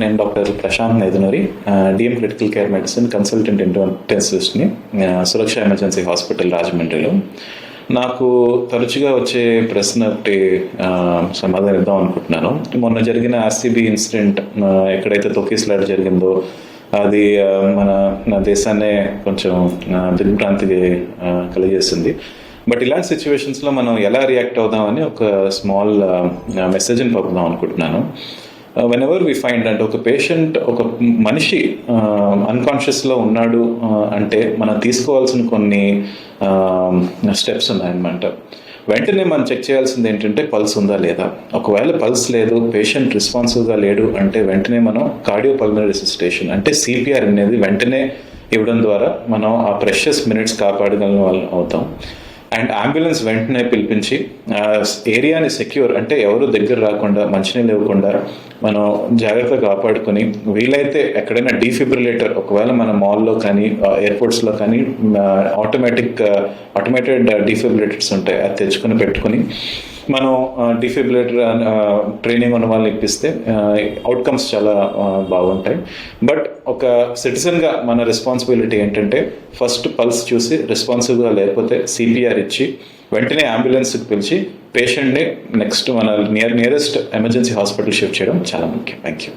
నేను doctor Prashanth Naidunuri, DM critical care medicine consultant ఇంటెన్సివిస్ట్ని, Suraksha emergency hospital రాజమండ్రిలో. నాకు తరచుగా వచ్చే ప్రశ్న ఒకటి సమాధానం ఇద్దాం అనుకుంటున్నాను. మొన్న జరిగిన ఆర్సీబీ ఇన్సిడెంట్, ఎక్కడైతే తొక్కిసలాట జరిగిందో అది మన దేశాన్నే కొంచెం దిగ్భ్రాంతికి కలిగేసింది. బట్ ఇలాంటి సిచ్యువేషన్స్లో మనం ఎలా రియాక్ట్ అవుదామని ఒక స్మాల్ మెసేజ్ని పంపుదాం అనుకుంటున్నాను. వెన్ ఎవర్ వి ఫైండ్ అంటే ఒక పేషెంట్, ఒక మనిషి అన్కాన్షియస్లో ఉన్నాడు అంటే మనం తీసుకోవాల్సిన కొన్ని స్టెప్స్ ఉన్నాయన్నమాట. వెంటనే మనం చెక్ చేయాల్సింది ఏంటంటే పల్స్ ఉందా లేదా. ఒకవేళ పల్స్ లేదు, పేషెంట్ రెస్పాన్సివ్గా లేడు అంటే వెంటనే మనం కార్డియోపల్మనరీ రెసిస్టేషన్ అంటే సిపిఆర్ అనేది వెంటనే ఇవ్వడం ద్వారా మనం ఆ ప్రెషస్ మినిట్స్ కాపాడగలిగిన వాళ్ళం అవుతాం. అండ్ అంబులెన్స్ వెంటనే పిలిపించి ఏరియాని సెక్యూర్ అంటే ఎవరు దగ్గర రాకుండా, మంచినీళ్ళు ఇవ్వకుండా మనం జాగ్రత్తగా కాపాడుకొని, వీలైతే ఎక్కడైనా డీఫిబ్రిలేటర్ ఒకవేళ మన మాల్లో కానీ ఎయిర్పోర్ట్స్లో కానీ ఆటోమేటెడ్ డీఫిబ్రిలేటర్స్ ఉంటాయి, అది తెచ్చుకొని పెట్టుకొని మనం డీఫిబ్రిలేటర్ ట్రైనింగ్ ఉన్న వాళ్ళని ఇప్పిస్తే అవుట్కమ్స్ చాలా బాగుంటాయి. బట్ ఒక సిటిజన్గా మన రెస్పాన్సిబిలిటీ ఏంటంటే ఫస్ట్ పల్స్ చూసి రెస్పాన్సివ్గా లేకపోతే సిపిఆర్ ఇచ్చి వెంటనే అంబులెన్స్కి పిలిచి పేషెంట్ని నెక్స్ట్ మన నియరెస్ట్ ఎమర్జెన్సీ హాస్పిటల్ షిఫ్ట్ చేయడం చాలా ముఖ్యం. Thank you.